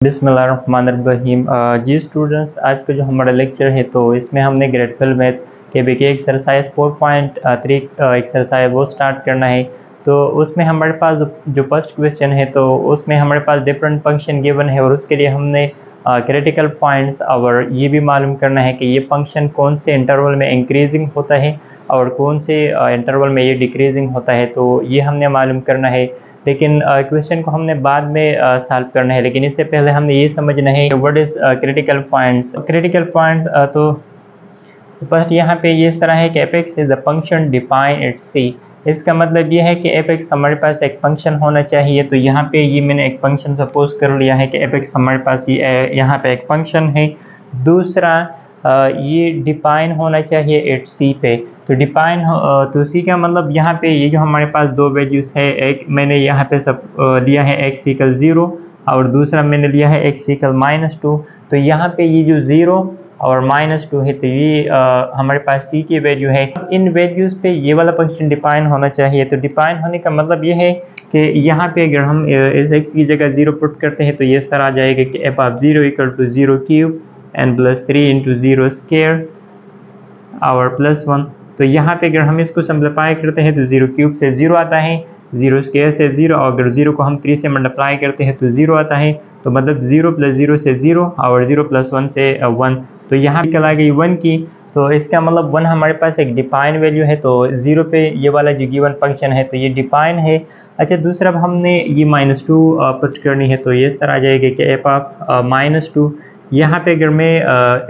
बिस्मिल्लाहिर्रहमानिर्रहीम। जी स्टूडेंट्स, आज का जो हमारा लेक्चर है तो इसमें हमने ग्रेड 12 मैथ के बी के एक्सरसाइज 4.3 एक्सरसाइज वो स्टार्ट करना है। तो उसमें हमारे पास जो फर्स्ट क्वेश्चन है तो उसमें हमारे पास डिफरेंट फंक्शन गिवन है और उसके लिए हमने क्रिटिकल पॉइंट्स और ये भी मालूम करना है कि ये फंक्शन कौन से इंटरवल में इंक्रीजिंग होता है और कौन से इंटरवल में ये डिक्रीजिंग होता है, तो ये हमने मालूम करना है। लेकिन क्वेश्चन को हमने बाद में सॉल्व करना है, लेकिन इससे पहले हमने ये समझना है what is critical points. Critical points तो फर्स्ट यहाँ पे ये इस तरह है कि F X is the function define at C. इसका मतलब ये है कि एफ एक्स हमारे पास एक फंक्शन होना चाहिए। तो यहाँ पे ये मैंने एक फंक्शन सपोज कर लिया है कि एफ एक्स हमारे पास ये यहाँ पे एक फंक्शन है। दूसरा ये डिफाइन होना चाहिए एट सी पे। तो डिफाइन तो सी का मतलब यहाँ पे ये जो हमारे पास दो वैल्यूज है, एक मैंने यहाँ पे सब लिया है एक्स इक्वल 0 और दूसरा मैंने लिया है एक्स इक्वल -2। तो यहाँ पे ये जो 0 और -2 है तो ये हमारे पास सी की वैल्यू है। इन वैल्यूज पे ये वाला फंक्शन डिफाइन होना चाहिए। तो डिफाइन होने का मतलब ये है कि यहाँ पे अगर हम इस एक्स की जगह 0 पुट करते हैं तो ये इस तरह आ जाएगा कि f of 0 equal to 0 cube and plus 3 into 0 square और प्लस 1। तो यहाँ पे अगर हम इसको सिंप्लीफाई करते हैं तो 0 क्यूब से 0 आता है, 0 स्क्वायर से 0 और अगर 0 को हम 3 से मल्टीप्लाई करते हैं तो 0 आता है। तो मतलब 0 प्लस 0 से 0 और 0 प्लस 1 से 1। तो यहाँ निकल आ गई 1 की। तो इसका मतलब 1 हमारे पास एक डिफाइन वैल्यू है। तो 0 पे ये वाला जो गिवन फंक्शन है तो ये डिफाइन है। अच्छा, दूसरा हमने ये -2 पुट करनी है। तो ये इस तरह आ जाएगा कि एफ ऑफ -2। यहाँ पे अगर मैं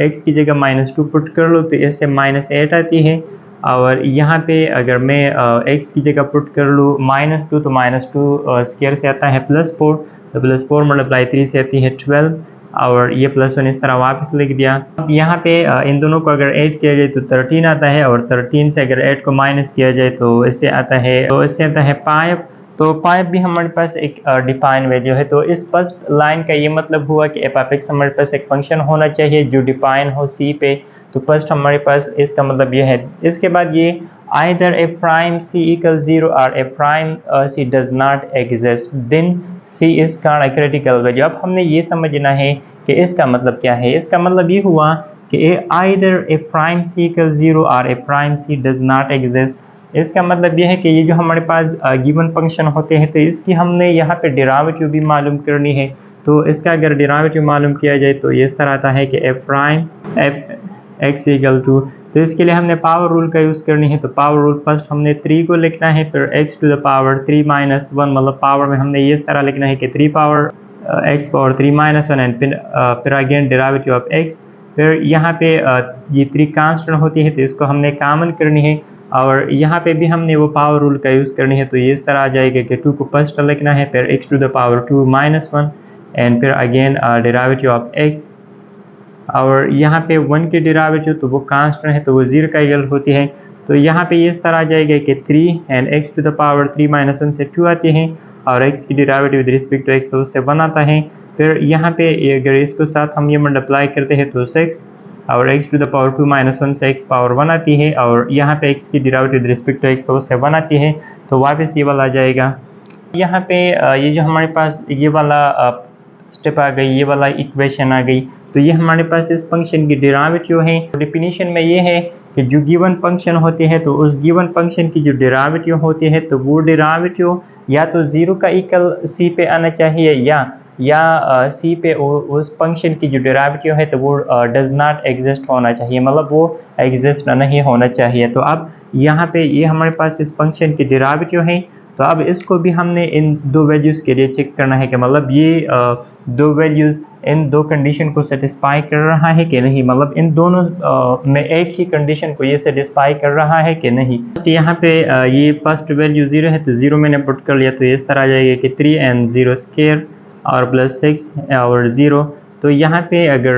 x की जगह -2 पुट कर लूँ तो इससे -8 आती है। और यहाँ पे अगर मैं x की जगह पुट कर लूँ -2 तो -2 स्क्वायर से आता है +4। तो +4 मल्टीप्लाई 3 से आती है 12 और ये +1 इस तरह वापस लिख दिया। अब यहाँ पे इन दोनों को अगर ऐड किया जाए तो 13 आता है और 13 से अगर 8 को माइनस किया जाए तो इससे आता है 5। तो 5 भी हमारे पास एक डिफाइन वैल्यू है। तो इस फर्स्ट लाइन का ये मतलब हुआ कि एफ ऑफ एक्स हमारे पास एक फंक्शन होना चाहिए जो डिफाइन हो सी पे। तो फर्स्ट हमारे पास इसका मतलब ये है। इसके बाद ये either A prime C equal 0 और A prime C does not exist then C is called a critical value. अब हमने ये समझना है कि इसका मतलब क्या है। इसका मतलब ये हुआ कि either A prime C equal 0 और A prime C does not exist. इसका मतलब यह है कि ये जो हमारे पास गिवन फंक्शन होते हैं तो इसकी हमने यहाँ पे डेरिवेटिव भी मालूम करनी है। तो इसका अगर डेरिवेटिव मालूम किया जाए तो ये इस तरह आता है कि f prime f x equal to. तो इसके लिए हमने पावर रूल का यूज़ करनी है। तो पावर रूल फर्स्ट हमने 3 को लिखना है, फिर x टू द पावर 3 -1 मतलब पावर में हमने ये इस तरह लिखना है कि 3 पावर x पावर 3 -1 एंड फिर अगेन डेरिवेटिव ऑफ x। फिर यहाँ पे ये 3 कांस्टेंट होती है तो इसको हमने कॉमन करनी है और यहाँ पे भी हमने वो पावर रूल का यूज़ करनी है। तो ये इस तरह आ जाएगा कि 2 को फर्स्ट लिखना है, फिर x to the power 2 -1 and फिर अगेन डेरिवेटिव ऑफ x। और यहाँ पे 1 की डेरिवेटिव तो वो कांस्टेंट है तो वो 0 का इक्वल होती है। तो यहाँ पे ये इस तरह आ जाएगा कि 3 and x to the power 3 -1 से 2 आती है और x की derivative with respect to x तो उससे 1 आता है। फिर यहाँ पे अगर इसको साथ हम ये मल्टीप्लाई करते हैं तो 6 और x टू द पावर 2 -1 से x पावर 1 आती है और यहाँ पे x की derivative with respect to x तो उससे 1 आती है। तो वापस ये वाला आ जाएगा। यहाँ पे ये जो हमारे पास ये वाला स्टेप आ गई, ये वाला इक्वेशन आ गई। तो ये हमारे पास इस फंक्शन की डेरिवेटिव है। डेफिनेशन में ये है कि जो गिवन फंक्शन होते हैं तो उस गिवन फंक्शन की जो डेरिवेटिव होती है तो वो डेरिवेटिव या तो 0 का इक्वल सी पे आना चाहिए या सी पे उस फंक्शन की जो डेरिवेटिव है तो वो डज नॉट एग्जिस्ट होना चाहिए, मतलब वो एग्जिस्ट नहीं होना चाहिए। तो अब यहाँ पे ये हमारे पास इस फंक्शन की डेरिवेटिव है। तो अब इसको भी हमने इन दो वैल्यूज़ के लिए चेक करना है कि मतलब ये दो वैल्यूज़ इन दो कंडीशन को सेटिस्फाई कर रहा है कि नहीं, मतलब इन दोनों में एक ही कंडीशन को ये सेटिस्फाई कर रहा है कि नहीं। तो यहाँ पे ये फर्स्ट वैल्यू 0 है तो 0 मैंने पुट कर लिया। तो ये इस तरह आ जाएगा कि 3 एंड 0 स्क्वायर और +6 और 0। तो यहाँ पे अगर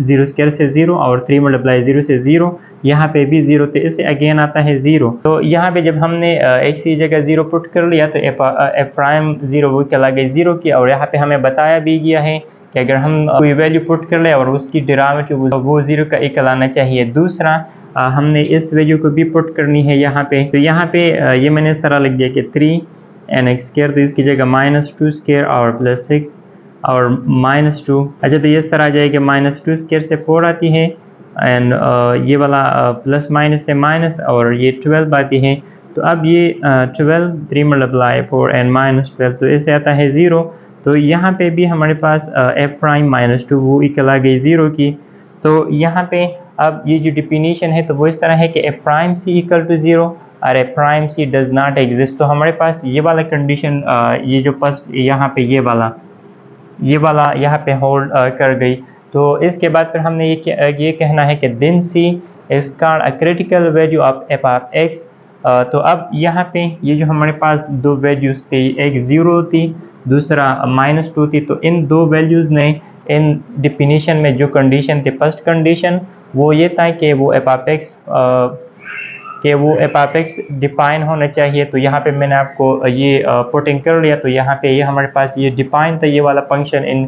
0 स्क्वायर से 0 और 3 मल्टीप्लाई 0 से 0, यहाँ पे भी 0 तो इससे अगेन आता है 0। तो यहाँ पे जब हमने x की जगह 0 पुट कर लिया तो एफ प्राइम 0 वो चला गई 0 की। और यहाँ पे हमें बताया भी गया है कि अगर हम कोई वैल्यू पुट कर ले और उसकी डेरिवेटिव वो 0 का इक्वल आना चाहिए। दूसरा हमने इस वैल्यू को भी पुट करनी है यहाँ पे। तो यहाँ पे ये मैंने इस तरह लिख दिया कि 3 एन एक्स स्क्वायर, तो इसकी जगह -2 स्क्वायर और +6 और -2। अच्छा, तो ये इस तरह आ जाएगा, -2 स्क्वायर से 4 आती है, एंड ये वाला प्लस माइनस से माइनस, और ये 12 आती है। तो अब ये 12 3 मल्टीप्लाई 4 एंड -12, तो इससे आता है 0। तो यहाँ पे भी हमारे पास f प्राइम -2 वो इक्वल आ गई 0 की। तो यहाँ पे अब ये जो डिफिनीशन है तो वो इस तरह है कि f prime C equal to 0 और f prime C does not exist. तो हमारे पास ये वाला कंडीशन, ये जो फर्स्ट यहाँ पे ये वाला यहाँ पे होल्ड कर गई। तो इसके बाद फिर हमने ये कहना है कि then C is called a critical value of f of x। तो अब यहाँ पे ये जो हमारे पास दो वैल्यूज थी, एक 0 थी, दूसरा -2 थी। तो इन दो वैल्यूज़ ने इन डिफिनीशन में जो कंडीशन थी, फर्स्ट कंडीशन वो ये था कि वो f ऑफ x डिफाइन होना चाहिए। तो यहाँ पे मैंने आपको ये पुटिंग कर लिया। तो यहाँ पे ये हमारे पास ये डिफाइन था, ये वाला फंक्शन इन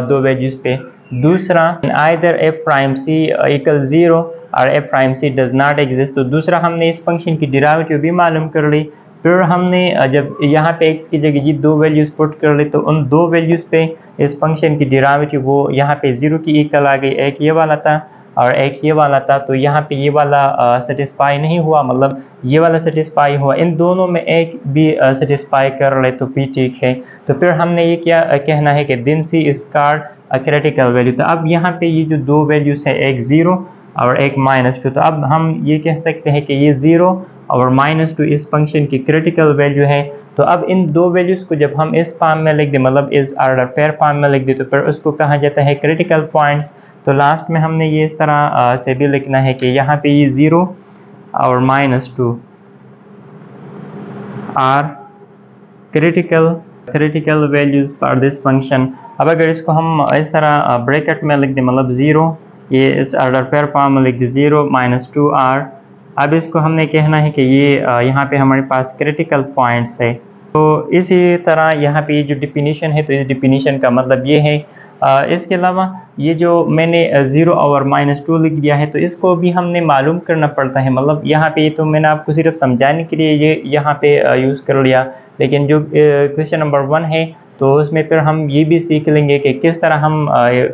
दो वैल्यूज़ पे। दूसरा, आइदर f प्राइम सी इक्वल 0 और f prime C does not exist. तो दूसरा हमने इस फंक्शन की डेरिवेटिव भी मालूम कर ली। फिर हमने जब यहाँ पे x की जगह ये दो वैल्यूज़ पुट कर ली, तो उन दो वैल्यूज़ पे इस फंक्शन की डेरिवेटिव वो यहाँ पे 0 की इक्वल आ गई। एक ये वाला था और एक ये वाला था। तो यहाँ पे ये वाला सेटिस्फाई नहीं हुआ, मतलब ये वाला सेटिस्फाई हुआ। इन दोनों में एक भी सेटिस्फाई कर ले तो भी ठीक है। तो फिर हमने ये क्या कहना है कि then C is called a critical value. तो अब यहाँ पे ये जो दो वैल्यूज़ है, एक 0 और एक -2, तो अब हम ये कह सकते हैं कि ये 0 और -2 इस फंक्शन की क्रिटिकल वैल्यू है। तो अब इन दो वैल्यूज़ को जब हम इस फॉर्म में लिख दें, मतलब इस ऑर्डर पेयर फॉर्म में लिख दें, तो फिर उसको कहा जाता है क्रिटिकल पॉइंट्स। तो लास्ट में हमने ये इस तरह से भी लिखना है कि यहाँ पे ये 0 और -2 are critical values for this function. अब अगर इसको हम इस तरह ब्रैकेट में लिख दें, मतलब 0, ये इस ऑर्डर पेयर फॉर्म में लिख दें 0 -2 आर। अब इसको हमने कहना है कि ये यहाँ पे हमारे पास क्रिटिकल पॉइंट्स है। तो इसी तरह यहाँ पे ये जो डिफिनीशन है, तो इस डिफिनीशन का मतलब ये है। इसके अलावा ये जो मैंने 0 और -2 लिख दिया है, तो इसको भी हमने मालूम करना पड़ता है। मतलब यहाँ पे तो मैंने आपको सिर्फ समझाने के लिए ये यहाँ पे यूज़ कर लिया, लेकिन जो क्वेश्चन नंबर 1 है तो उसमें फिर हम ये भी सीख लेंगे कि किस तरह हम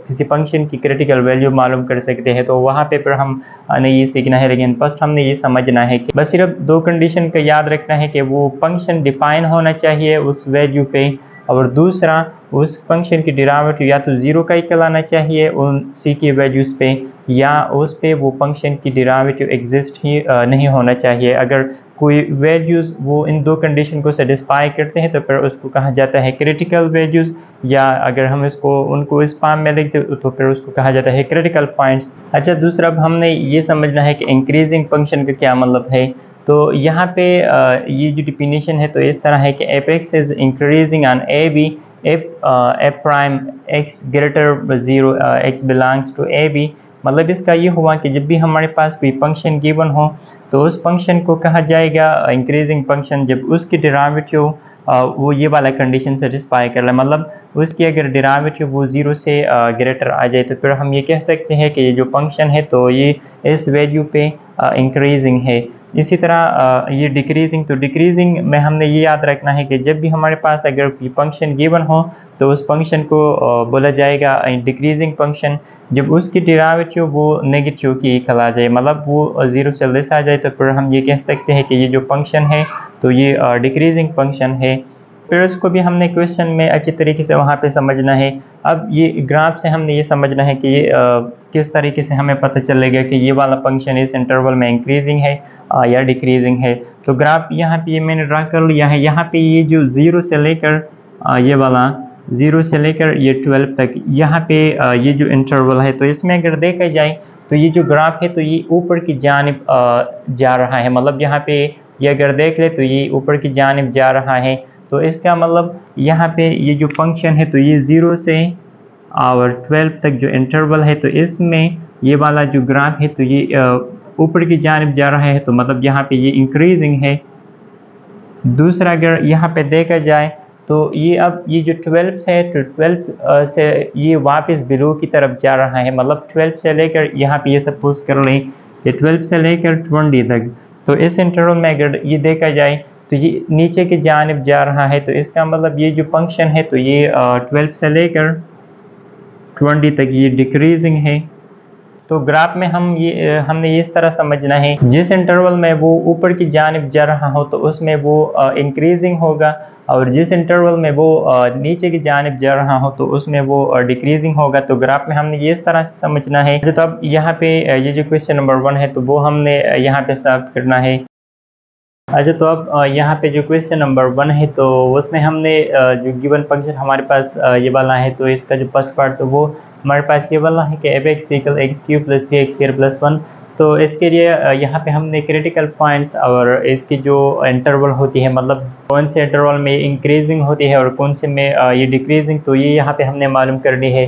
किसी फंक्शन की क्रिटिकल वैल्यू मालूम कर सकते हैं। तो वहाँ पे फिर हम ने ये सीखना है, लेकिन फर्स्ट हमने ये समझना है कि बस सिर्फ दो कंडीशन का याद रखना है कि वो फंक्शन डिफाइन होना चाहिए उस वैल्यू पे, और दूसरा उस फंक्शन की डेरिवेटिव या तो 0 का इक्वल आना चाहिए उन c की वैल्यूज़ पे, या उस पे वो फंक्शन की डेरिवेटिव एग्जिस्ट ही नहीं होना चाहिए। अगर कोई वैल्यूज़ वो इन दो कंडीशन को सेटिस्फाई करते हैं तो फिर उसको कहा जाता है क्रिटिकल वैल्यूज़, या अगर हम उनको इस फॉर्म में लिखते तो फिर उसको कहा जाता है क्रिटिकल पॉइंट्स। अच्छा, दूसरा अब हमने ये समझना है कि इंक्रीजिंग फंक्शन का क्या मतलब है। तो यहाँ पे ये जो डिफिनीशन है तो इस तरह है कि f(x) is increasing on ab if f prime x greater 0 x belongs to ab। मतलब इसका ये हुआ कि जब भी हमारे पास कोई फंक्शन गिवन हो तो उस फंक्शन को कहा जाएगा इंक्रीजिंग फंक्शन जब उसकी डेरिवेटिव वो ये वाला कंडीशन सेटिस्फाई कर ले। मतलब उसकी अगर डेरिवेटिव वो 0 से ग्रेटर आ जाए तो फिर हम ये कह सकते हैं कि ये जो फंक्शन है तो ये इस वैल्यू पे इंक्रीजिंग है। इसी तरह ये डिक्रीजिंग, तो डिक्रीजिंग में हमने ये याद रखना है कि जब भी हमारे पास अगर कोई फंक्शन गिवन हो तो उस फंक्शन को बोला जाएगा डिक्रीजिंग फंक्शन जब उसकी डेरिवेटिव वो नेगेटिव की इक्वल आ जाए, मतलब वो 0 से लेस आ जाए, तो फिर हम ये कह सकते हैं कि ये जो फंक्शन है तो ये डिक्रीजिंग फंक्शन है। फिर उसको भी हमने क्वेश्चन में अच्छी तरीके से वहाँ पे समझना है। अब ये ग्राफ से हमने ये समझना है कि ये किस तरीके से हमें पता चलेगा कि ये वाला फंक्शन इस इंटरवल में इंक्रीजिंग है या डिक्रीजिंग है। तो ग्राफ यहाँ पे ये मैंने ड्रा कर लिया है। यहाँ पे ये जो 0 से लेकर ये वाला 0 से लेकर ये 12 तक यहाँ पे ये जो इंटरवल है तो इसमें अगर देखा जाए तो ये जो ग्राफ है तो ये ऊपर की जानिब जा रहा है। मतलब यहाँ पे ये अगर देख ले तो ये ऊपर की जानिब जा रहा है। तो इसका मतलब यहाँ पे ये जो फंक्शन है तो ये 0 से और 12 तक जो इंटरवल है तो इसमें ये वाला जो ग्राफ है तो ये ऊपर की जानिब जा रहा है। तो मतलब यहाँ पे ये इंक्रीजिंग है। दूसरा अगर यहाँ पे देखा जाए तो ये अब ये जो 12 है तो 12 से ये वापस बिलो की तरफ जा रहा है। मतलब 12 से लेकर यहाँ पे ये सपोज कर लें कि 12 से लेकर 20 तक, तो इस इंटरवल में अगर ये देखा जाए तो ये नीचे की जानिब जा रहा है, तो इसका मतलब ये जो फंक्शन है तो ये 12 से लेकर 20 तक ये डिक्रीजिंग है। तो ग्राफ में हमने इस तरह समझना है, जिस इंटरवल में वो ऊपर की जानिब जा रहा हो तो उसमें वो इंक्रीजिंग होगा, और जिस इंटरवल में वो नीचे की जानिब जा रहा हो तो उसमें वो डिक्रीजिंग होगा। तो ग्राफ में हमने ये इस तरह से समझना है। तो अब यहाँ पे ये जो क्वेश्चन नंबर 1 है तो वो हमने यहाँ पे सॉल्व करना है। अच्छा, तो अब यहाँ पे जो क्वेश्चन नंबर 1 है तो उसमें हमने जो गिवन फंक्शन हमारे पास ये वाला है, तो इसका जो फर्स्ट पार्ट तो वो हमारे पास ये वाला है कि f(x) = x³ + 3x² + 1। तो इसके लिए यहाँ पे हमने क्रिटिकल पॉइंट्स और इसकी जो इंटरवल होती है, मतलब कौन से इंटरवल में इंक्रीजिंग होती है और कौन से में ये डिक्रीजिंग, तो ये यहाँ पे हमने मालूम करनी है।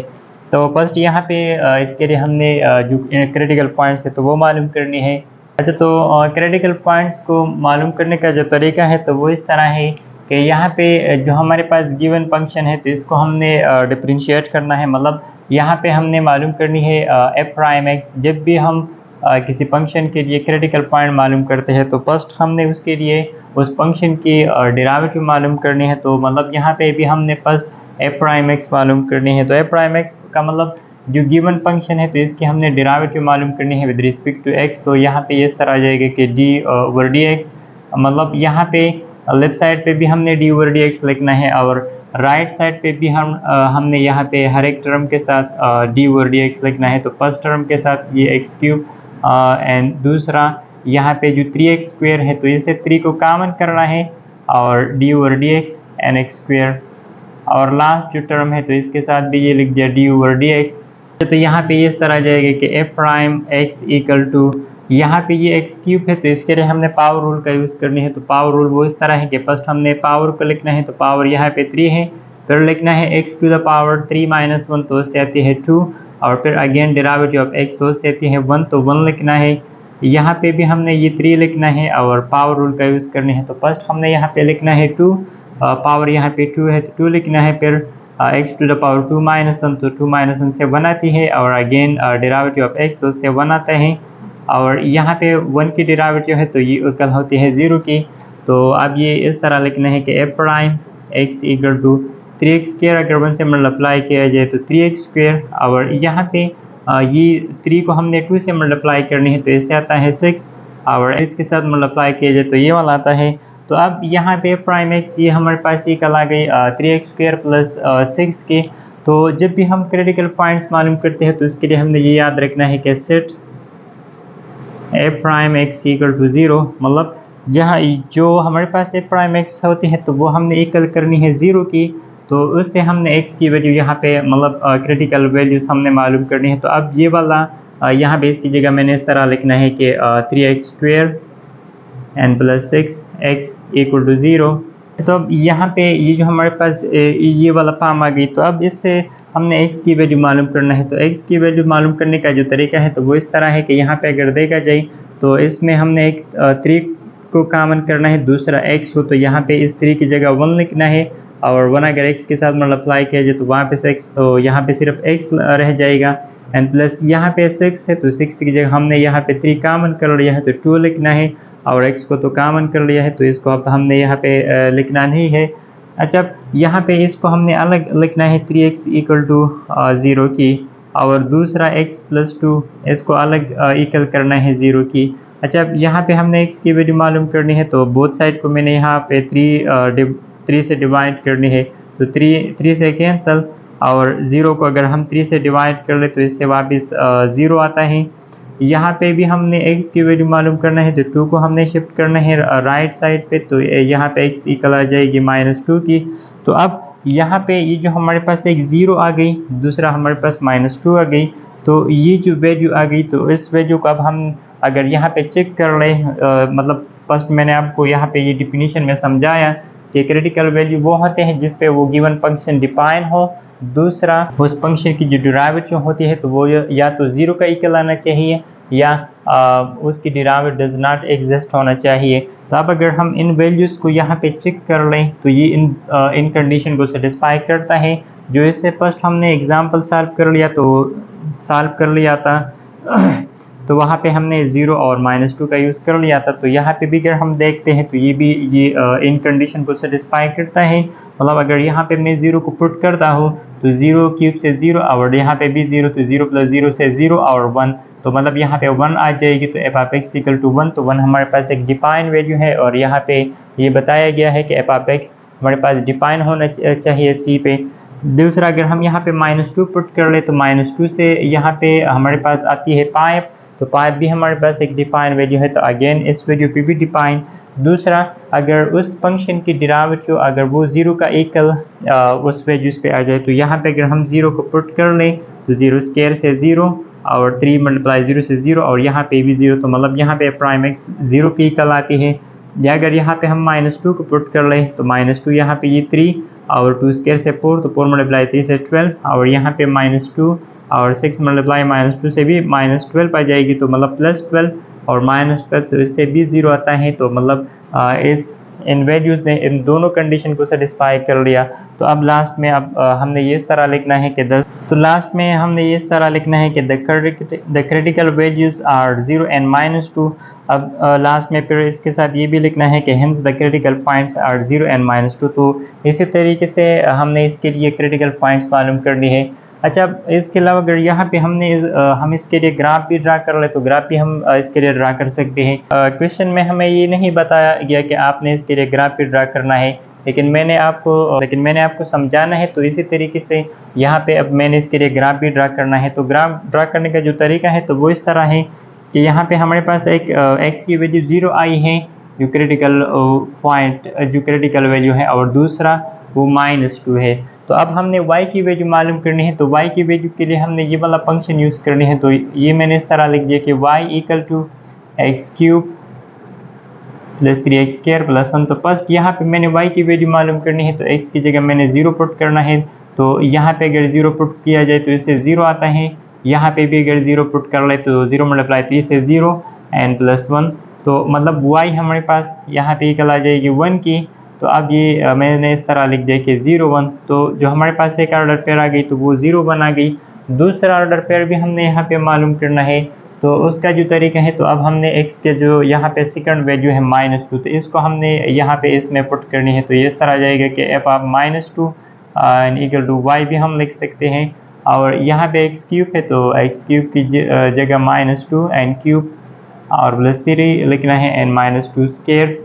तो फर्स्ट यहाँ पे इसके लिए हमने जो क्रिटिकल पॉइंट्स है तो वो मालूम करनी है। अच्छा, तो क्रिटिकल पॉइंट्स को मालूम करने का जो तरीका है तो वो इस तरह है कि यहाँ पे जो हमारे पास गिवन फंक्शन है तो इसको हमने डिफरेंशिएट करना है। मतलब यहाँ पे हमने मालूम करनी है f'(x). जब भी हम किसी फंक्शन के लिए क्रिटिकल पॉइंट मालूम करते हैं तो फर्स्ट हमने उसके लिए उस फंक्शन की डेरिवेटिव मालूम करनी है। तो मतलब यहाँ पे भी हमने फर्स्ट f'(x) मालूम करनी है। तो f'(x) का मतलब जो गिवन फंक्शन है तो इसकी हमने डेरिवेटिव मालूम करनी है विद रिस्पेक्ट टू x। तो यहाँ पे इस तरह आ जाएगा कि d/dx, मतलब यहाँ पे लेफ्ट साइड पे भी हमने d/dx लिखना है और राइट साइड पे भी हमने यहाँ पे हर एक टर्म के साथ d/dx लिखना है। तो फर्स्ट टर्म के साथ ये x³ एंड दूसरा यहाँ पे जो 3x² है तो इसे 3 को कॉमन करना है और d/dx एंड x², और लास्ट जो टर्म है तो इसके साथ भी ये लिख दिया d/dx। तो यहाँ पे ये सर आ जाएगा कि f'(x) = यहाँ पे ये x³ है तो इसके लिए हमने पावर रूल का यूज़ करनी है। तो पावर रूल वो इस तरह है कि फर्स्ट हमने पावर को लिखना है, तो पावर यहाँ पे 3 है, फिर लिखना है x⁻3 - 1 तो उससे आती है 2, और फिर अगेन डेरिवेटिव ऑफ x तो उससे आती है 1 तो 1 लिखना है। यहाँ पे भी हमने ये 3 लिखना है और पावर रूल का यूज़ करनी है। तो फर्स्ट हमने यहाँ पे लिखना है 2, पावर यहाँ पे 2 है तो 2 लिखना है, फिर x⁻2 - 1 तो 2 - 1 से 1 आती है, और अगेन डेरिवेटिव ऑफ x तो उससे 1 आता है, और यहाँ पे 1 की डेरिवेटिव है तो ये इक्वल होती है 0 की। तो अब ये इस तरह लिखना है कि f'(x) = 3x² अगर 1 से मल्टीप्लाई किया जाए तो 3x², और यहाँ पे ये 3 को हमने 2 से मल्टीप्लाई करनी है तो इससे आता है 6, और इसके साथ मल्टीप्लाई किया जाए तो ये वाला आता है। तो अब यहाँ पे f'(x) ये हमारे पास ये कल आ गई 3x² + 6 की। तो जब भी हम क्रिटिकल पॉइंट्स मालूम करते हैं तो इसके लिए हमने ये याद रखना है कि सेट f'(x) = 0, मतलब जहाँ जो हमारे पास f'(x) होती है तो वो हमने इक्वल करनी है 0 की। तो उससे हमने x की वैल्यू यहाँ पे मतलब क्रिटिकल वैल्यूज हमने मालूम करनी है। तो अब ये वाला यहाँ पे इसकी जगह मैंने इस तरह लिखना है कि 3x² एंड + 6x = 0। तो अब यहाँ पे ये जो हमारे पास ये वाला फॉर्म आ गई। तो अब इससे हमने x की वैल्यू मालूम करना है। तो x की वैल्यू मालूम करने का जो तरीका है तो वो इस तरह है कि यहाँ पे अगर देखा जाए तो इसमें हमने एक 3 को कॉमन करना है, दूसरा x हो तो यहाँ पे इस 3 की जगह 1 लिखना है, और 1 अगर x के साथ मल्टीप्लाई किया जाए तो वहाँ पे 6, तो यहाँ पे सिर्फ x रह जाएगा, एंड प्लस यहाँ पे 6 है तो 6 की जगह हमने यहाँ पे 3 कॉमन कर लिया है तो 2 लिखना है, और x को तो कॉमन कर लिया है तो इसको अब हमने यहाँ पे लिखना नहीं है। अच्छा, यहाँ पे इसको हमने अलग लिखना है 3x = 0 की, और दूसरा x + 2 इसको अलग इक्वल करना है 0 की। अच्छा, यहाँ पे हमने x की वैल्यू मालूम करनी है तो बोथ साइड को मैंने यहाँ पे 3 से डिवाइड करनी है, तो 3 से कैंसल, और 0 को अगर हम 3 से डिवाइड कर ले तो इससे वापस 0 आता है। यहाँ पे भी हमने x की वैल्यू मालूम करना है तो 2 को हमने शिफ्ट करना है राइट साइड पे, तो यहाँ पे x इक्वल आ जाएगी -2 की। तो अब यहाँ पे ये जो हमारे पास एक 0 आ गई, दूसरा हमारे पास -2 आ गई, तो ये जो वैल्यू आ गई तो इस वैल्यू को अब हम अगर यहाँ पे चेक कर लें, मतलब फर्स्ट मैंने आपको यहाँ पे ये डिफिनीशन में समझाया कि क्रिटिकल वैल्यू वो होते हैं जिस पे वो गिवन फंक्शन डिफाइन हो, दूसरा उस फंक्शन की जो डेरिवेटिव होती है तो वो या तो 0 का इक्वल आना चाहिए या उसकी डेरिवेटिव डज नॉट एग्जिस्ट होना चाहिए। तो अब अगर हम इन वैल्यूज़ को यहाँ पे चेक कर लें तो ये इन कंडीशन को सेटिस्फाई करता है। जो इससे फर्स्ट हमने एग्जांपल सॉल्व कर लिया था तो वहाँ पे हमने 0 और -2 का यूज़ कर लिया था। तो यहाँ पे भी अगर हम देखते हैं तो ये इन कंडीशन को सेटिस्फाई करता है। मतलब अगर यहाँ पे मैं 0 को पुट करता हूँ तो 0 क्यूब से 0 और यहाँ पे भी 0, तो 0 + 0 से 0 और 1, तो मतलब यहाँ पे 1 आ जाएगी। तो f of x equal to 1, तो 1 हमारे पास एक डिफाइन वैल्यू है और यहाँ पे ये बताया गया है कि f ऑफ x हमारे पास डिफाइन होना चाहिए c पे। दूसरा, अगर हम यहाँ पे -2 पुट कर ले तो -2 से यहाँ पे हमारे पास आती है पाइप, तो पाइप भी हमारे पास एक डिफाइन वैल्यू है, तो अगेन इस वैल्यू पे भी डिफाइन। दूसरा, अगर उस फंक्शन की डेरिवेटिव अगर वो 0 का एकल उस वैल्यूज पे आ जाए, तो यहाँ पे अगर हम 0 को पुट कर लें तो 0 स्क्वायर से 0 और 3 × 0 से 0 और यहाँ पे भी 0, तो मतलब यहाँ पे प्राइम x 0 की एकल आती है। या अगर यहाँ पे हम -2 को पुट कर लें तो -2 यहाँ पे ये 3 और 2 स्क्वायर से 4, तो 4 × 3 से 12 और यहाँ पे -2 और 6 × -2 से भी -12 आ जाएगी, तो मतलब +12 और -12, तो इससे भी 0 आता है। तो मतलब इन वैल्यूज़ ने इन दोनों कंडीशन को सेटिस्फाई कर लिया। तो अब लास्ट में हमने ये इस तरह लिखना है कि the critical values are 0 and -2। अब लास्ट में फिर इसके साथ ये भी लिखना है कि hence the critical points are 0 and -2। तो इसी तरीके से हमने इसके लिए क्रिटिकल पॉइंट्स मालूम करनी है। अच्छा, इसके अलावा अगर यहाँ पे हम इसके लिए ग्राफ भी ड्रा कर ले तो ग्राफ भी हम इसके लिए ड्रा कर सकते हैं। क्वेश्चन में हमें ये नहीं बताया गया कि आपने इसके लिए ग्राफ भी ड्रा करना है, लेकिन मैंने आपको समझाना है। तो इसी तरीके से यहाँ पे अब मैंने इसके लिए ग्राफ भी ड्रा करना है। तो ग्राफ ड्रा करने का जो तरीका है तो वो इस तरह है कि यहाँ पे हमारे पास एक x की वैल्यू 0 आई है, जो क्रिटिकल वैल्यू है, और दूसरा वो -2 है। तो अब हमने y की वैल्यू मालूम करनी है। तो y की वैल्यू के लिए हमने ये वाला फंक्शन यूज़ करनी है। तो ये मैंने इस तरह लिख दिया कि y = x³ + 3x² + 1। तो फर्स्ट यहाँ पे मैंने y की वैल्यू मालूम करनी है, तो x की जगह मैंने 0 पुट करना है। तो यहाँ पे अगर 0 पुट किया जाए तो इससे 0 आता है। यहाँ पे भी अगर 0 पुट कर ले तो 0 × 3 से 0 एंड +1, तो मतलब y हमारे पास यहाँ पे इक्वल आ जाएगी 1 की। तो अब ये मैंने इस तरह लिख दिया कि 0 1, तो जो हमारे पास एक ऑर्डर पेयर आ गई तो वो 0 1 आ गई। दूसरा ऑर्डर पेयर भी हमने यहाँ पे मालूम करना है। तो उसका जो तरीका है, तो अब हमने x के जो यहाँ पे सेकंड वैल्यू है -2, तो इसको हमने यहाँ पे इसमें पुट करनी है। तो ये इस तरह आ जाएगा कि f ऑफ -2 = y भी हम लिख सकते हैं। और यहाँ पे x³ है तो x³ की जगह -2 n³ और +3 लिखना है n -2²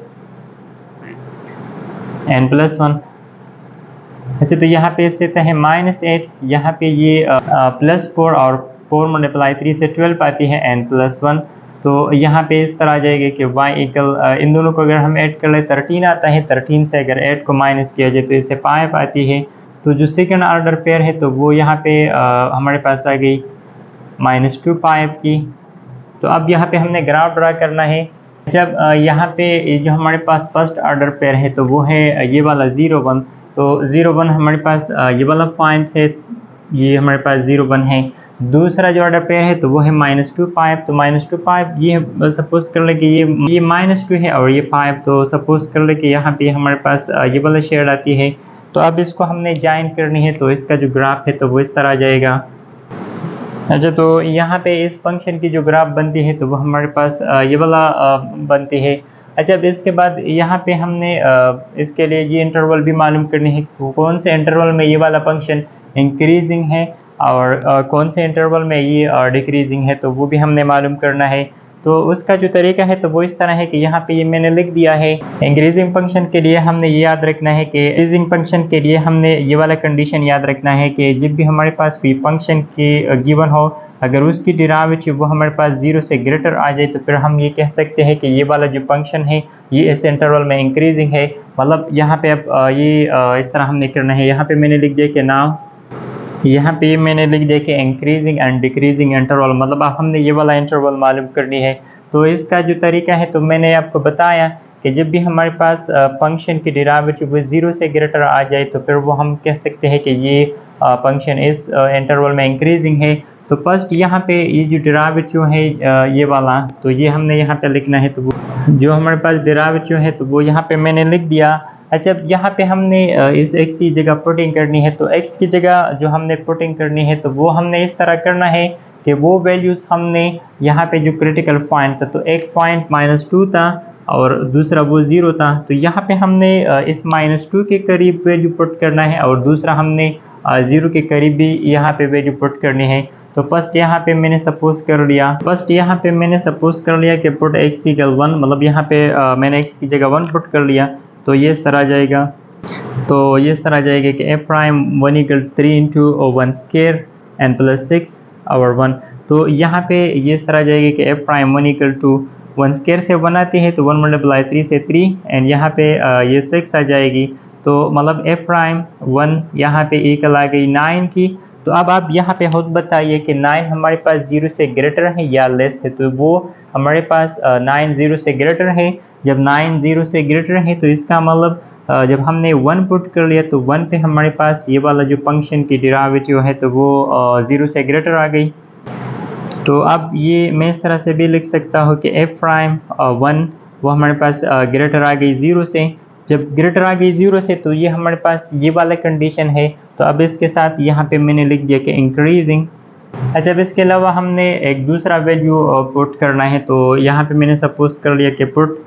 n +1। अच्छा, तो यहाँ पे इससे है -8, यहाँ पे ये +4 और 4 × 3 से 12 आती है n +1। तो यहाँ पे इस तरह आ जाएगा कि y = इन दोनों को अगर हम ऐड कर ले 13 आता है। 13 से अगर 8 को माइनस किया जाए तो इससे 5 आती है। तो जो सेकंड ऑर्डर पेयर है तो वो यहाँ पे हमारे पास आ गई -2 5 की। तो अब यहाँ पे हमने ग्राफ ड्रा करना है। जब यहाँ पे जो हमारे पास फर्स्ट ऑर्डर पेयर है तो वो है ये वाला 0 1। तो 0 1 हमारे पास ये वाला पॉइंट है, ये हमारे पास 0 1 है। दूसरा जो ऑर्डर पेयर है तो वो है -2 5। तो -2 5 ये सपोज कर ले कि ये -2 है और ये 5, तो सपोज कर ले कि यहाँ पे हमारे पास ये वाला शेड आती है। तो अब इसको हमने ज्वाइन करनी है, तो इसका जो ग्राफ है तो वो इस तरह आ जाएगा। अच्छा, तो यहाँ पे इस फंक्शन की जो ग्राफ बनती है तो वो हमारे पास ये वाला बनती है। अच्छा, अब इसके बाद यहाँ पे हमने इसके लिए ये इंटरवल भी मालूम करनी है, कौन से इंटरवल में ये वाला फंक्शन इंक्रीजिंग है और कौन से इंटरवल में ये डिक्रीजिंग है, तो वो भी हमने मालूम करना है। तो उसका जो तरीका है तो वो इस तरह है कि यहाँ पे ये मैंने लिख दिया है। इंक्रीजिंग फंक्शन के लिए हमने ये याद रखना है कि इंक्रीजिंग फंक्शन के लिए हमने ये वाला कंडीशन याद रखना है कि जब भी हमारे पास कोई फंक्शन की गिवन हो, अगर उसकी डेरिवेटिव वो हमारे पास 0 से ग्रेटर आ जाए तो फिर हम ये कह सकते हैं कि ये वाला जो फंक्शन है ये इस इंटरवल में इंक्रीजिंग है। मतलब यहाँ पे अब ये इस तरह हमने करना है। यहाँ पे मैंने लिख दिया कि नाउ, यहाँ पे मैंने लिख दिया कि इंक्रीजिंग एंड डिक्रीजिंग इंटरवल, मतलब अब हमने ये वाला इंटरवल मालूम करनी है। तो इसका जो तरीका है तो मैंने आपको बताया कि जब भी हमारे पास फंक्शन की डेरिवेटिव 0 से ग्रेटर आ जाए तो फिर वो हम कह सकते हैं कि ये फंक्शन इस इंटरवल में इंक्रीजिंग है। तो फर्स्ट यहाँ पे ये जो डेरिवेटिव है ये वाला, तो ये हमने यहाँ पे लिखना है। तो वो जो हमारे पास डेरिवेटिव है तो वो यहाँ पे मैंने लिख दिया। अच्छा, अब यहाँ पे हमने इस x की जगह पुटिंग करनी है। तो x की जगह जो हमने पुटिंग करनी है तो वो हमने इस तरह करना है कि वो वैल्यूज़ हमने यहाँ पे जो क्रिटिकल पॉइंट था, तो एक पॉइंट -2 था और दूसरा वो 0 था, तो यहाँ पे हमने इस -2 के करीब वैल्यू पुट करना है और दूसरा हमने 0 के करीब भी यहाँ पे वैल्यू पुट करनी है। तो फर्स्ट यहाँ पे मैंने सपोज कर लिया कि पुट x इक्वल 1, मतलब यहाँ पे मैंने x की जगह 1 पुट कर लिया, तो ये इस तरह आ जाएगा। कि f prime 1 equal 3 into 1 square and plus 6 और 1। तो यहाँ पे ये इस तरह आ जाएगा कि f prime 1 equal to 1 square से 1 आती है, तो 1 मल्टीप्लाई 3 से 3 एंड यहाँ पे ये 6 आ जाएगी। तो मतलब f प्राइम 1 यहाँ पे इक्वल आ गई 9 की। तो अब आप यहाँ पे खुद बताइए कि 9 हमारे पास 0 से ग्रेटर है या लेस है, तो वो हमारे पास 9 0 से ग्रेटर है। जब 9 0 से ग्रेटर है तो इसका मतलब जब हमने 1 पुट कर लिया तो 1 पे हमारे पास ये वाला जो फंक्शन की डेरिवेटिव है तो वो 0 से ग्रेटर आ गई। तो अब ये मैं इस तरह से भी लिख सकता हूँ कि f प्राइम 1 वो हमारे पास ग्रेटर आ गई 0 से। जब ग्रेटर आ गई 0 से तो ये हमारे पास ये वाला कंडीशन है। तो अब इसके साथ यहाँ पे मैंने लिख दिया कि इंक्रीजिंग। अच्छा, अब इसके अलावा हमने एक दूसरा वैल्यू पुट करना है, तो यहाँ पे मैंने सपोज कर लिया कि पुट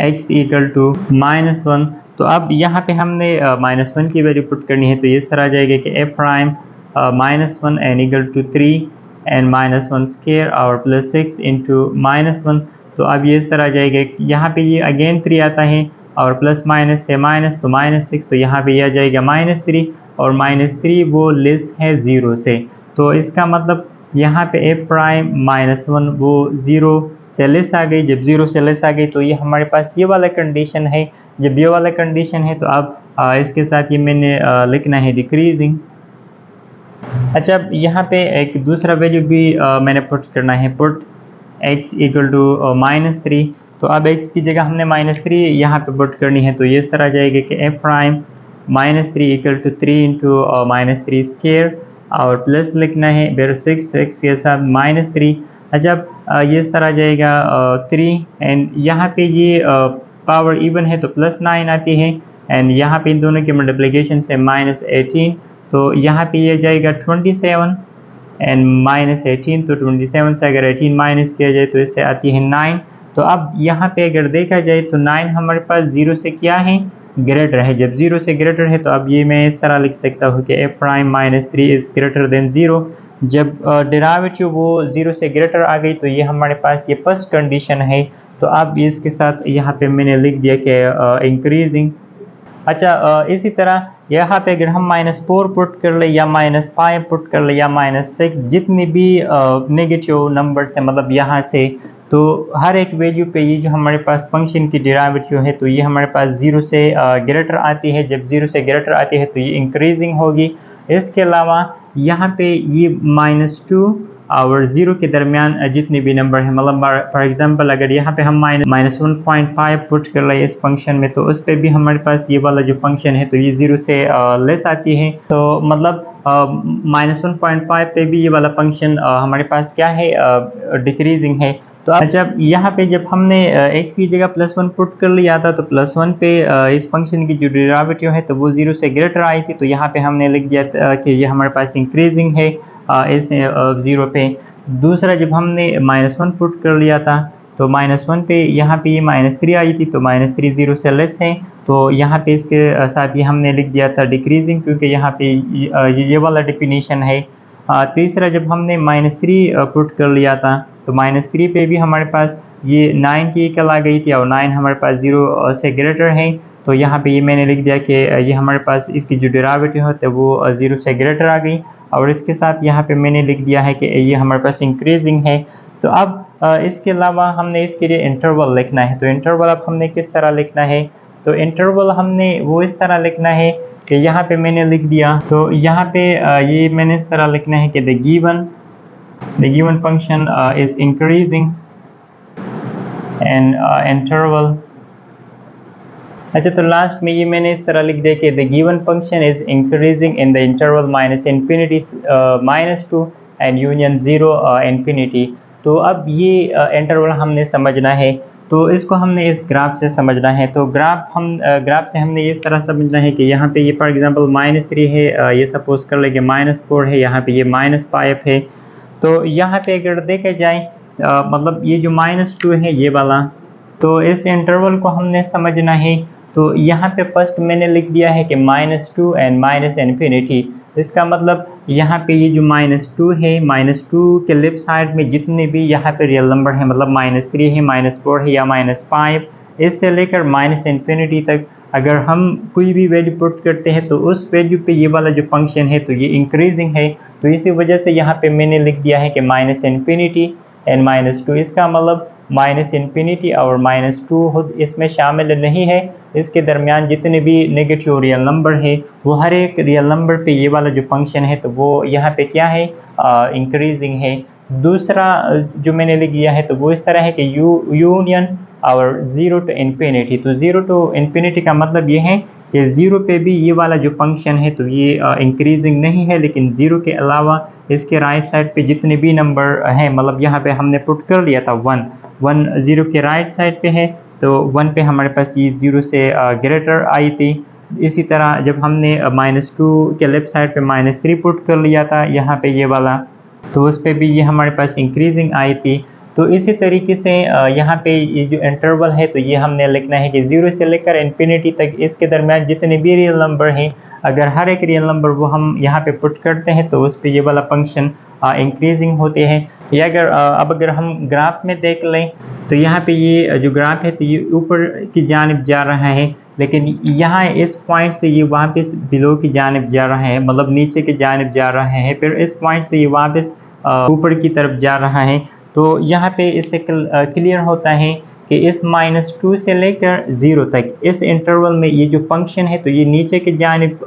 x इक्वल टू -1। तो अब यहाँ पे हमने -1 की वैल्यू पुट करनी है, तो ये इस तरह आ जाएगा कि f प्राइम -1 एन इक्वल टू 3 एंड -1 स्क्वायर और प्लस 6 इंटू -1। तो अब ये इस तरह आ जाएगा, यहाँ पे ये अगेन 3 आता है और प्लस माइनस से माइनस, तो -6, तो यहाँ पे ये आ जाएगा -3 और -3 वो लेस है 0 से। तो इसका मतलब यहाँ पे f प्राइम -1 वो 0 से लेस आ गई। जब 0 से लेस आ गई तो ये हमारे पास ये वाला कंडीशन है। जब ये वाला कंडीशन है तो अब इसके साथ ये मैंने लिखना है डिक्रीजिंग। अच्छा, अब यहाँ पे एक दूसरा वैल्यू भी मैंने पुट करना है, पुट x इक्वल टू -3। तो अब x की जगह हमने -3 यहाँ पे पुट करनी है, तो ये इस तरह आ जाएगा कि f prime -3 equal to 3 into -3 square और प्लस लिखना है फिर 6 के साथ -3। अच्छा, अब ये इस तरह आ जाएगा 3 एंड यहाँ पे ये पावर इवन है तो प्लस 9 आती है एंड यहाँ पे इन दोनों के मल्टीप्लिकेशन से -18, तो यहाँ पे ये जाएगा 27 एंड -18, तो 27 से अगर 18 माइनस किया जाए तो इससे आती है 9। तो अब यहाँ पे अगर देखा जाए तो 9 हमारे पास 0 से क्या है, ग्रेटर है। जब 0 से ग्रेटर है तो अब ये मैं इस तरह लिख सकता हूँ कि f prime -3 is greater than 0। जब डेरिवेटिव वो 0 से ग्रेटर आ गई तो ये हमारे पास ये फर्स्ट कंडीशन है। तो अब इसके साथ यहाँ पे मैंने लिख दिया कि इंक्रीजिंग। अच्छा, इसी तरह यहाँ पे अगर हम -4 पुट कर ले या -5 पुट कर ले या -6, जितनी भी नेगेटिव नंबर्स है मतलब यहाँ से, तो हर एक वैल्यू पे ये जो हमारे पास फंक्शन की डेरिवेटिव है तो ये हमारे पास 0 से ग्रेटर आती है। जब 0 से ग्रेटर आती है तो ये इंक्रीजिंग होगी। इसके अलावा यहाँ पे ये -2 और 0 के दरमियान जितने भी नंबर हैं, मतलब फॉर एग्जांपल अगर यहाँ पे हम -1.5 पुट कर रहे हैं इस फंक्शन में, तो उस पर भी हमारे पास ये वाला जो फंक्शन है तो ये 0 से लेस आती है। तो मतलब -1.5 पे भी ये वाला फंक्शन हमारे पास क्या है, डिक्रीजिंग है। तो जब यहाँ पे जब हमने x की जगह +1 पुट कर लिया था तो +1 पे इस फंक्शन की जो डेरिवेटिव है तो वो 0 से ग्रेटर आई थी, तो यहाँ पे हमने लिख दिया कि ये हमारे पास इंक्रीजिंग है इस 0 पे। दूसरा जब हमने -1 पुट कर लिया था तो -1 पे यहाँ पे ये -3 आई थी, तो -3 0 से लेस है, तो यहाँ पे इसके साथ ये हमने लिख दिया था डिक्रीजिंग, क्योंकि यहाँ पे ये वाला डेफिनेशन है। तीसरा जब हमने -3 पुट कर लिया था तो -3 पे भी हमारे पास ये 9 की इक्वल आ गई थी और 9 हमारे पास 0 से ग्रेटर है, तो यहाँ पे ये मैंने लिख दिया कि ये हमारे पास इसकी जो डेरिवेटिव होता है वो 0 से ग्रेटर आ गई। और इसके साथ यहाँ पे मैंने लिख दिया है कि ये हमारे पास इंक्रीजिंग है। तो अब इसके अलावा हमने इसके लिए इंटरवल लिखना है। तो इंटरवल अब हमने किस तरह लिखना है, तो इंटरवल हमने वो इस तरह लिखना है कि यहाँ पे मैंने लिख दिया, तो यहाँ पे ये मैंने इस तरह लिखना है कि the given function is increasing and interval. अच्छा, तो लास्ट में ये मैंने इस तरह लिख दिया कि the given function is increasing in the interval -∞ -2 and union 0 infinity. तो अब ये इंटरवल हमने समझना है, तो इसको हमने इस ग्राफ से समझना है। तो ग्राफ से हमने इस तरह समझना है कि यहाँ पे ये फॉर एग्जांपल -3 है, ये सपोज कर ले कि -4 है, यहाँ पे ये -5 है। तो यहाँ पे अगर देखा जाए मतलब ये जो -2 है ये वाला, तो इस इंटरवल को हमने समझना है। तो यहाँ पे फर्स्ट मैंने लिख दिया है कि -2 एंड माइनस इन्फिनिटी। इसका मतलब यहाँ पे ये जो -2 है, -2 के लेफ्ट साइड में जितने भी यहाँ पे रियल नंबर है, मतलब -3 है, -4 है या -5, इससे लेकर -इन्फिनिटी तक अगर हम कोई भी वैल्यू पुट करते हैं तो उस वैल्यू पे ये वाला जो फंक्शन है तो ये इंक्रीजिंग है। तो इसी वजह से यहाँ पे मैंने लिख दिया है कि -इन्फिनिटी एंड -2। इसका मतलब -इन्फिनिटी और -2 खुद इसमें शामिल नहीं है। इसके दरमियान जितने भी नेगेटिव रियल नंबर है वो हर एक रियल नंबर पे ये वाला जो फंक्शन है तो वो यहाँ पे क्या है, इंक्रीजिंग है। दूसरा जो मैंने लिख दिया है तो वो इस तरह है कि यूनियन और 0 टू इन्फिनिटी। तो 0 टू इन्फिनिटी का मतलब ये है कि 0 पे भी ये वाला जो फंक्शन है तो ये इंक्रीजिंग नहीं है, लेकिन 0 के अलावा इसके राइट साइड पे जितने भी नंबर हैं, मतलब यहाँ पे हमने पुट कर लिया था 1 0 के राइट साइड पे है, तो 1 पे हमारे पास ये 0 से ग्रेटर आई थी। इसी तरह जब हमने -2 के लेफ्ट साइड पे -3 पुट कर लिया था यहाँ पे ये वाला, तो उस पर भी ये हमारे पास इंक्रीजिंग आई थी। तो इसी तरीके से यहाँ पे ये जो इंटरवल है तो ये हमने लिखना है कि 0 से लेकर इन्फिनिटी तक इसके दरमियान जितने भी रियल नंबर हैं, अगर हर एक रियल नंबर वो हम यहाँ पे पुट करते हैं तो उस पर ये वाला फंक्शन इंक्रीजिंग होते हैं। या अब अगर हम ग्राफ में देख लें तो यहाँ पे ये जो ग्राफ है तो ये ऊपर की जानिब जा रहा है, लेकिन यहाँ इस पॉइंट से ये वापस बिलो की जानिब जा रहा है, मतलब नीचे की जानिब जा रहा है, फिर इस पॉइंट से ये वापस ऊपर की तरफ जा रहा है। तो यहाँ पे इससे क्लियर होता है कि इस -2 से लेकर 0 तक इस इंटरवल में ये जो फंक्शन है तो ये नीचे की जानिब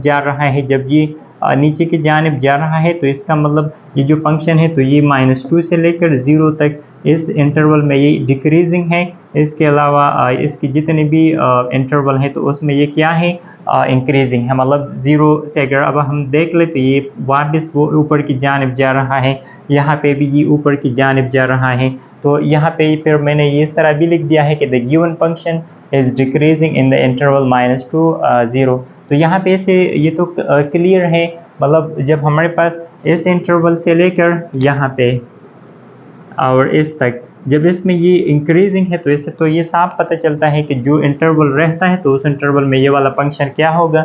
जा रहा है। जब ये नीचे की जानिब जा रहा है तो इसका मतलब ये जो फंक्शन है तो ये -2 से लेकर 0 तक इस इंटरवल में ये डिक्रीजिंग है। इसके अलावा इसकी जितने भी इंटरवल है तो उसमें ये क्या है, इंक्रीजिंग है। मतलब 0 से अगर अब हम देख ले तो ये वापस वो ऊपर की जानिब जा रहा है, यहाँ पे भी ये ऊपर की जानिब जा रहा है। तो यहाँ पे फिर मैंने ये इस तरह भी लिख दिया है कि the given function is decreasing in the interval -2 0। तो यहाँ पे से ये तो क्लियर है, मतलब जब हमारे पास इस इंटरवल से लेकर यहाँ पे और इस तक जब इसमें ये इंक्रीजिंग है तो इससे तो ये साफ पता चलता है कि जो इंटरवल रहता है तो उस इंटरवल में ये वाला फंक्शन क्या होगा,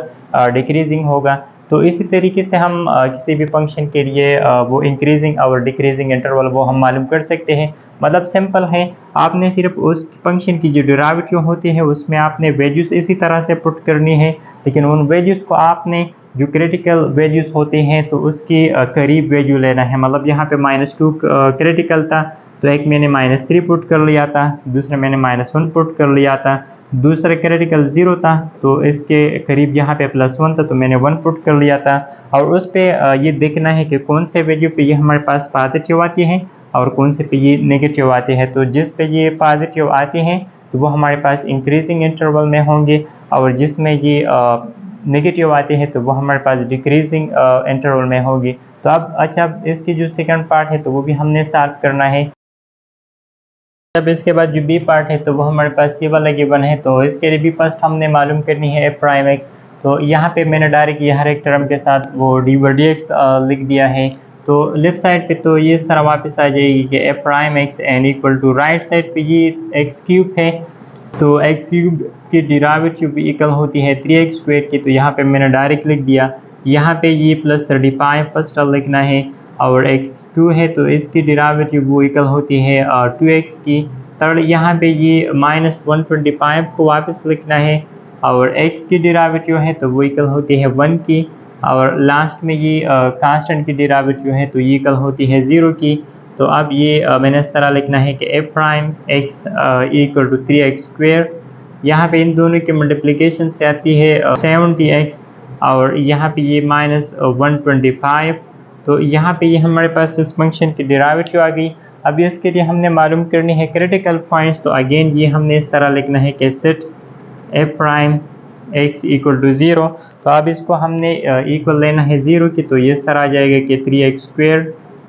डिक्रीजिंग होगा। तो इसी तरीके से हम किसी भी फंक्शन के लिए वो इंक्रीजिंग और डिक्रीजिंग इंटरवल वो हम मालूम कर सकते हैं। मतलब सिंपल है, आपने सिर्फ उस फंक्शन की जो डेरिवेटिव होती है उसमें आपने वैल्यूज इसी तरह से पुट करनी है, लेकिन उन वैल्यूज़ को आपने जो क्रिटिकल वैल्यूज़ होते हैं तो उसके करीब वैल्यू लेना है। मतलब यहाँ पे -2 क्रिटिकल था तो एक मैंने -3 पुट कर लिया था, दूसरा मैंने -1 पुट कर लिया था, दूसरा क्रिटिकल 0 था तो इसके करीब यहाँ पे +1 था तो मैंने 1 पुट कर लिया था। और उस पर ये देखना है कि कौन से वैल्यू पे ये हमारे पास पॉजिटिव आती है और कौन से पे ये नेगेटिव आते हैं। तो जिस पे ये पॉजिटिव आते हैं तो वो हमारे पास इंक्रीजिंग इंटरवल में होंगे, और जिसमें ये नेगेटिव आते हैं तो वो हमारे पास डिक्रीजिंग इंटरवल में होगी। तो अब अच्छा, इसकी जो सेकंड पार्ट है तो वो भी हमने सॉल्व करना है। अब इसके बाद जो बी पार्ट है तो वो हमारे पास ये वाला गिवन है, तो इसके लिए भी फर्स्ट हमने मालूम करनी है f प्राइम x। तो यहाँ पे मैंने डायरेक्ट ये हर एक टर्म के साथ वो d/dx लिख दिया है। तो लेफ्ट साइड पे तो ये इस तरह वापस आ जाएगी कि f प्राइम x एन इक्वल टू राइट साइड पे ये x³ है, तो x³ की डेरिवेटिव भी इक्वल होती है 3x² की। तो यहाँ पे मैंने डायरेक्ट लिख दिया, यहाँ पे ये +35 फर्स्ट टर्म लिखना है, और x2 है तो इसकी डेरिवेटिव वो इक्वल होती है 2x की। थर्ड यहाँ पे ये -125 को वापस लिखना है, और x की डेरिवेटिव है तो वो इक्वल होती है 1 की, और लास्ट में ये कांस्टेंट की डेरिवेटिव है तो ये इक्वल होती है 0 की। तो अब ये मैंने इस तरह लिखना है कि f prime x equal to 3x²। यहाँ पे इन दोनों के मल्टीप्लिकेशन से आती है 70x, और यहाँ पे ये -125। तो यहाँ पे ये हमारे पास इस फंक्शन की डेरिवेटिव आ गई। अब इसके लिए हमने मालूम करनी है क्रिटिकल पॉइंट्स। तो अगेन ये हमने इस तरह लिखना है कि set f prime x equal to 0। तो अब इसको हमने इक्वल लेना है 0 की, तो ये इस तरह आ जाएगा कि 3x²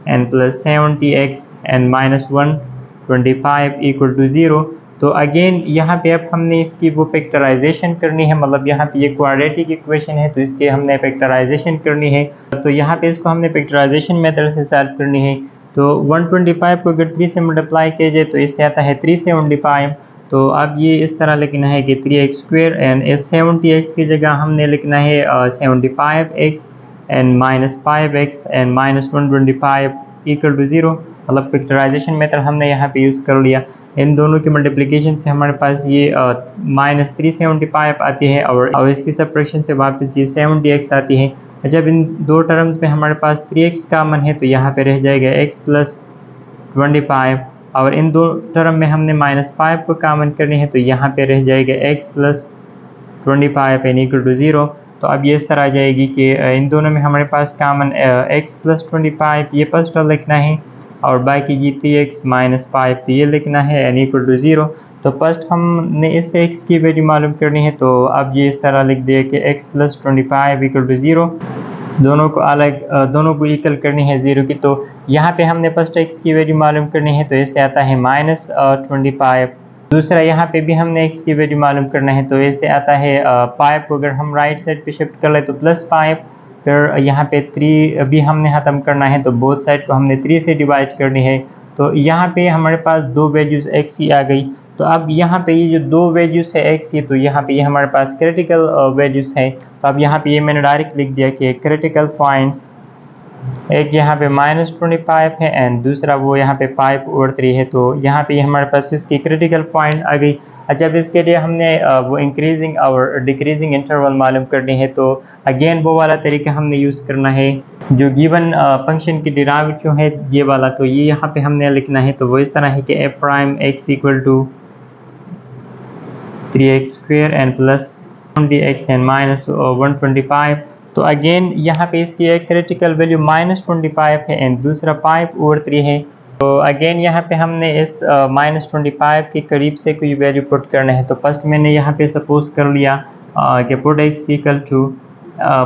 and +70x and -125 equal to 0। तो अगेन यहाँ पे अब हमने इसकी वो फैक्टराइजेशन करनी है, मतलब यहाँ पे ये क्वाड्रेटिक इक्वेशन है तो इसके हमने फैक्टराइजेशन करनी है। तो यहाँ पे इसको हमने फैक्टराइजेशन मेथड से सॉल्व करनी है। तो 125 को अगर 3 से मल्टीप्लाई किया जाए तो इससे आता है 375। तो अब ये इस तरह लिखना है कि 3x² एंड इस 70x की जगह हमने लिखना है 75x and -5x and -125 equal to 0। मतलब फैक्टराइजेशन मेथड हमने यहाँ पे यूज़ कर लिया। इन दोनों की मल्टीप्लिकेशन से हमारे पास ये -375 आती है और इसकी सब्ट्रैक्शन से वापस ये 70x आती है। जब इन दो टर्म्स में हमारे पास 3x कॉमन है तो यहाँ पे रह जाएगा x + 25 और इन दो टर्म में हमने -5 को कॉमन करनी है तो यहाँ पे रह जाएगा x + 25 एन इक्वल टू 0। तो अब ये इस तरह आ जाएगी कि इन दोनों में हमारे पास कॉमन x + 25 ये फर्स्ट टर्म लिखना है और बाकी ये 3x - 5 तो ये लिखना है n इक्वल टू 0। तो फर्स्ट हमने इस x की वैल्यू मालूम करनी है तो अब ये इस तरह लिख दिया कि x + 25 इक्वल टू 0। दोनों को इक्वल करनी है 0 की। तो यहाँ पे हमने फर्स्ट x की वैल्यू मालूम करनी है तो इससे आता है -25। दूसरा यहाँ पे भी हमने x की वैल्यू मालूम करना है तो इससे आता है 5 को अगर हम राइट साइड पे शिफ्ट कर ले तो +5। फिर यहाँ पे 3 भी हमने ख़त्म करना है तो बोथ साइड को हमने 3 से डिवाइड करनी है। तो यहाँ पे हमारे पास दो वैल्यूज़ x ही आ गई। तो अब यहाँ पे ये जो दो वैल्यूज़ है x ही, तो यहाँ पे ये हमारे पास क्रिटिकल वैल्यूज़ हैं। तो अब यहाँ पे ये मैंने डायरेक्ट लिख दिया कि क्रिटिकल पॉइंट्स, एक यहाँ पे -25 है एंड दूसरा वो यहाँ पे 5/3 है। तो यहाँ पे हमारे पास इसकी क्रिटिकल पॉइंट आ गई। जब इसके लिए हमने वो इंक्रीजिंग और डिक्रीजिंग इंटरवल मालूम करनी है तो अगेन वो वाला तरीका हमने यूज़ करना है जो गिवन फंक्शन की डेरिवेटिव है ये वाला। तो ये यहाँ पे हमने लिखना है तो वो इस तरह है कि f' x = 3x² and plus 20x and -125। तो अगेन यहाँ पे इसकी एक क्रिटिकल वैल्यू -25 है एंड दूसरा 5/3 है। तो अगेन यहाँ पे हमने इस -25 के करीब से कोई वैल्यू पुट करना है। तो फर्स्ट मैंने यहाँ पे सपोज कर लिया कि पुट x =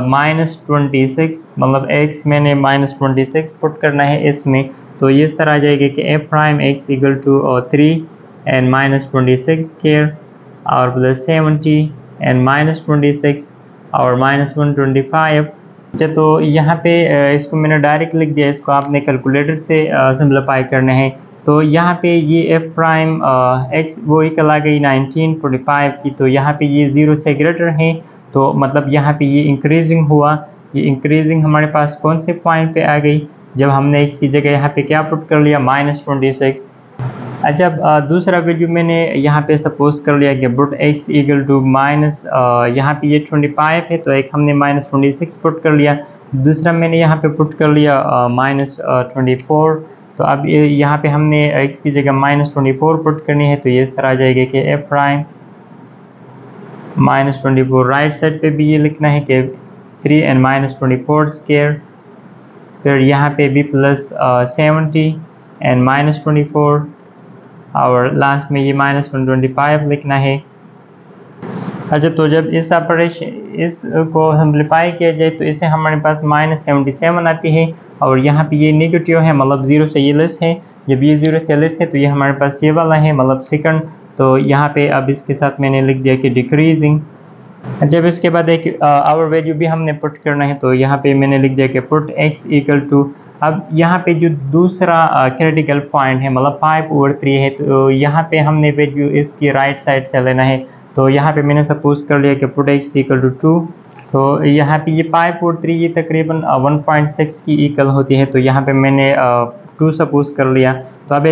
-26, मतलब x मैंने -26 पुट करना है इसमें। तो ये इस तरह आ जाएगा कि f' x = 3 एंड -26² और प्लस 70 एंड -26 और -125। अच्छा, तो यहाँ पे इसको मैंने डायरेक्ट लिख दिया, इसको आपने कैलकुलेटर से सिंप्लीफाई करना है। तो यहाँ पे ये f' x वो इक्वल आ गई 1925 की। तो यहाँ पे ये 0 से ग्रेटर है तो मतलब यहाँ पे ये इंक्रीजिंग हुआ। ये इंक्रीजिंग हमारे पास कौन से पॉइंट पे आ गई जब हमने x की जगह यहाँ पे क्या पुट कर लिया, -26। अच्छा, दूसरा वैल्यू मैंने यहाँ पे सपोज कर लिया कि पुट x = यहाँ पे ये 25 है तो एक हमने -26 पुट कर लिया। दूसरा मैंने यहाँ पे पुट कर लिया -24। तो अब यहाँ पे हमने x की जगह -24 पुट करनी है तो ये इस तरह आ जाएगा कि f' -24। राइट साइड पे भी ये लिखना है कि 3 एंड -24²। फिर यहाँ पे भी प्लस 70 एंड -24 और लास्ट में ये -125 लिखना है। अच्छा, तो जब इस इसको सिंप्लीफाई किया जाए तो इससे हमारे पास -77 आती है और यहाँ पे ये नेगेटिव है, मतलब 0 से ये लेस है। जब ये 0 से लेस है तो ये हमारे पास ये वाला है, मतलब सेकंड। तो यहाँ पे अब इसके साथ मैंने लिख दिया कि डिक्रीजिंग। जब इसके बाद एक आवर वैल्यू भी हमने पुट करना है तो यहाँ पे मैंने लिख दिया कि पुट x = अब यहाँ पे जो दूसरा क्रिटिकल पॉइंट है मतलब 5/3 है तो यहाँ पे हमने वैल्यू इसकी राइट साइड से लेना है। तो यहाँ पे मैंने सपोज कर लिया कि पुट x = 2। तो यहाँ पे ये 5/3 ये तकरीबन 1.6 की इक्वल होती है। तो यहाँ पे मैंने 2 सपोज कर लिया। तो अब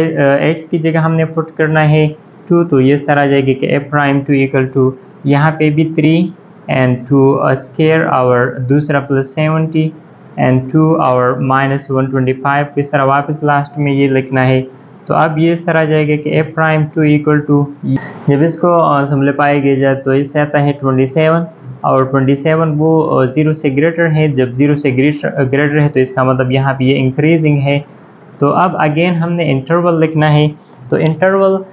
x की जगह हमने पुट करना है 2। तो ये इस तरह आ जाएगी कि f' 2 = यहाँ पे भी 3 एंड 2² और दूसरा प्लस 70 एंड 2 और -125। इस तरह वापस लास्ट में ये लिखना है। तो अब ये इस तरह आ जाएगा कि f' 2 = जब इसको सिंप्लीफाई किया जाए तो इससे आता है 27 और 27 वो 0 से ग्रेटर है। जब 0 से ग्रेटर है तो इसका मतलब यहाँ पे ये इंक्रीजिंग है। तो अब अगेन हमने इंटरवल लिखना है। तो इंटरवल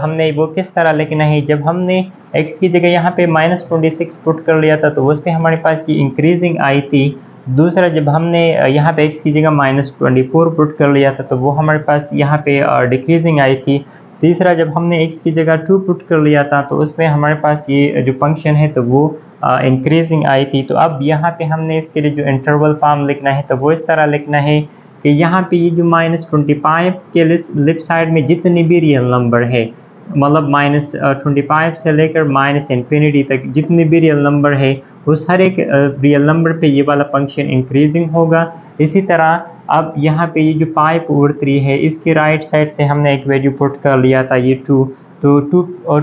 हमने वो किस तरह लिखना है, जब हमने x की जगह यहाँ पे -26 पुट कर लिया था तो उस पर हमारे पास ये इंक्रीजिंग आई थी। दूसरा जब हमने यहाँ पे x की जगह -24 पुट कर लिया था तो वो हमारे पास यहाँ पे डिक्रीजिंग आई थी। तीसरा, जब हमने x की जगह 2 पुट कर लिया था तो उसमें हमारे पास ये जो फंक्शन है तो वो इंक्रीजिंग आई थी। तो अब यहाँ पे हमने इसके लिए जो इंटरवल फॉर्म लिखना है तो वो इस तरह लिखना है कि यहाँ पे ये जो -25 के लेफ्ट साइड में जितनी भी रियल नंबर है, मतलब -25 से लेकर -इंफिनिटी तक जितने भी रियल नंबर है उस हर एक रियल नंबर पे ये वाला फंक्शन इंक्रीजिंग होगा। इसी तरह अब यहाँ पे ये जो 5/3 है इसकी राइट साइड से हमने एक वैल्यू पुट कर लिया था ये 2, तो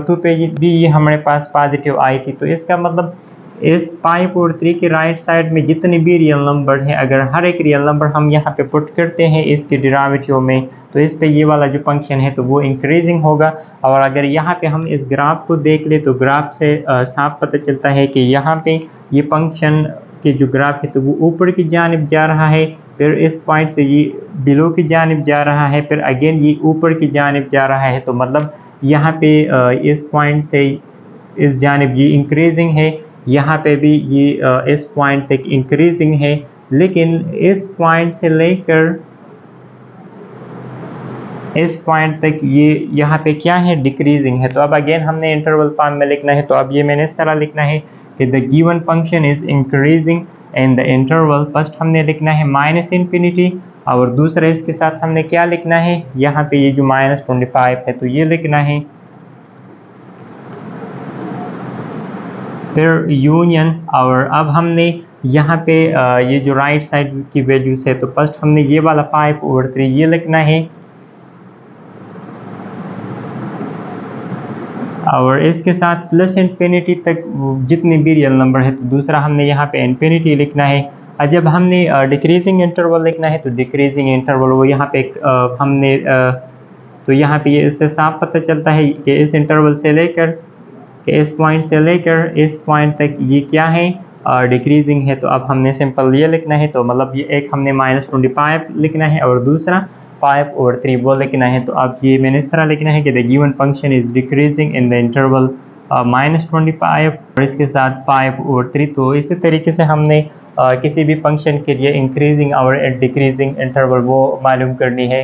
2 पे भी ये हमारे पास पॉजिटिव आई थी। तो इसका मतलब इस 5/3 के राइट साइड में जितने भी रियल नंबर है, अगर हर एक रियल नंबर हम यहाँ पे पुट करते हैं इसके डेरिवेटिव में तो इस पे ये वाला जो फंक्शन है तो वो इंक्रीजिंग होगा। और अगर यहाँ पे हम इस ग्राफ को देख ले तो ग्राफ से साफ पता चलता है कि यहाँ पे ये फंक्शन के जो ग्राफ है तो वो ऊपर की जानिब जा रहा है, फिर इस पॉइंट से ये बिलो की जानिब जा रहा है, फिर अगेन ये ऊपर की जानिब जा रहा है। तो मतलब यहाँ पे इस पॉइंट से इस जानिब ये इंक्रीजिंग है, यहाँ पे भी ये इस पॉइंट तक इंक्रीजिंग है, लेकिन इस पॉइंट से लेकर इस पॉइंट तक ये यहाँ पे क्या है, डिक्रीजिंग है। तो अब अगेन हमने इंटरवल फॉर्म में लिखना है। तो अब ये मैंने इस तरह लिखना है कि the given function is increasing in the interval. First हमने लिखना है -इंफिनिटी और दूसरा इसके साथ हमने क्या लिखना है, यहाँ पे ये जो -25 है तो ये लिखना है, फिर यूनियन। और अब हमने यहाँ पे ये जो राइट साइड की वैल्यूज है तो फर्स्ट हमने ये वाला 5/3 ये लिखना है और इसके साथ प्लस इंफिनिटी तक जितने भी रियल नंबर है तो दूसरा हमने यहाँ पे इंफिनिटी लिखना है। और जब हमने डिक्रीजिंग इंटरवल लिखना है तो डिक्रीजिंग इंटरवल वो यहाँ पे हमने तो यहाँ पे ये इससे साफ पता चलता है कि इस इंटरवल से लेकर इस पॉइंट से लेकर इस पॉइंट तक ये क्या है, डिक्रीजिंग है। तो अब हमने सिंपल ये लिखना है, तो मतलब ये एक हमने -25 लिखना है और दूसरा 5/3 वो लिखना है। तो अब ये मैंने इस तरह लिखना है कि the given function is decreasing in the interval -25 और इसके साथ 5/3। तो इसी तरीके से हमने किसी भी फंक्शन के लिए इंक्रीजिंग और डिक्रीजिंग इंटरवल वो मालूम करनी है।